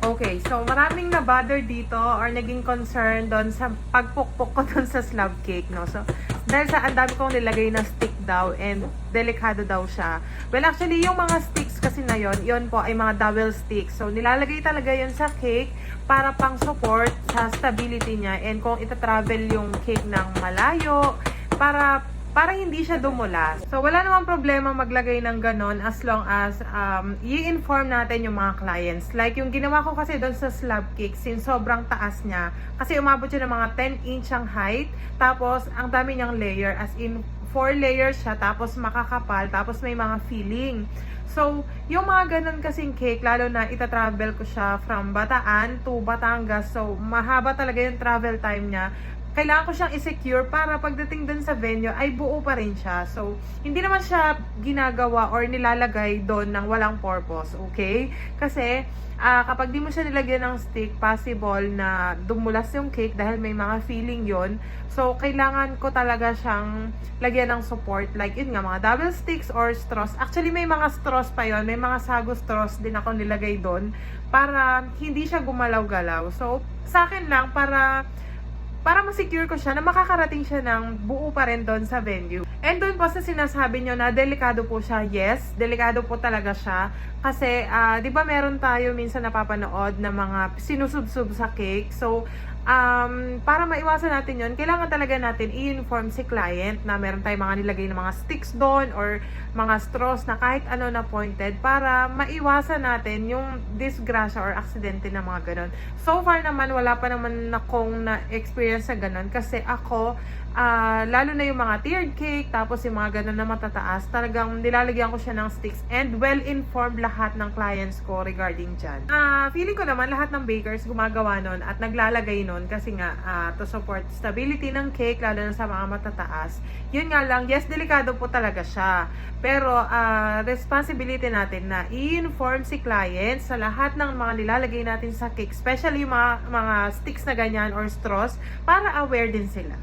Okay, so maraming na-bother dito or naging concern doon sa pagpukpok ko doon sa slab cake, no? So, dahil sa ang dami kong nilagay na stick daw and delikado daw siya. Well, actually, yung mga sticks kasi na yon po ay mga double sticks. So, nilalagay talaga yon sa cake para pang support sa stability niya and kung ita-travel yung cake ng malayo, para hindi siya dumulas. So, wala namang problema maglagay ng ganon as long as i-inform natin yung mga clients. Like, yung ginawa ko kasi doon sa slab cake, since sobrang taas niya, kasi umabot siya ng mga 10-inch ang height, tapos ang dami niyang layer, as in 4 layers siya, tapos makakapal, tapos may mga filling. So, yung mga ganun kasing cake, lalo na ita-travel ko siya from Bataan to Batangas, so mahaba talaga yung travel time niya. Kailangan ko siyang i-secure para pagdating dun sa venue ay buo pa rin siya. So, hindi naman siya ginagawa or nilalagay doon ng walang purpose, okay? Kasi, kapag di mo siya nilagyan ng stick, possible na dumulas yung cake dahil may mga feeling yon. So, kailangan ko talaga siyang lagyan ng support. Like, yun nga, mga double sticks or straws. Actually, may mga straws pa yon. May mga sago straws din ako nilagay doon para hindi siya gumalaw-galaw. So, sa akin lang, para ma-secure ko siya na makakarating siya ng buo pa rin doon sa venue. And doon po sa sinasabi nyo na delikado po siya, yes, delikado po talaga siya. Kasi, di ba meron tayo minsan napapanood na mga sinusubsub sa cake. So, para maiwasan natin yon, kailangan talaga natin i-inform si client na meron tayong mga nilagay na mga sticks doon or mga straws na kahit ano na pointed para maiwasan natin yung disgrasya or aksidente na mga ganon. So far naman, wala pa naman akong na-experience sa ganon kasi ako, lalo na yung mga tiered cake, tapos yung mga ganon na matataas, talagang nilalagyan ko siya ng sticks and well-informed lahat ng clients ko regarding dyan. Feeling ko naman lahat ng bakers gumagawa nun at naglalagay nun kasi nga to support stability ng cake, lalo na sa mga matataas. Yun nga lang, yes, delikado po talaga siya. Pero responsibility natin na i-inform si client sa lahat ng mga nilalagay natin sa cake, especially yung mga sticks na ganyan or straws, para aware din sila.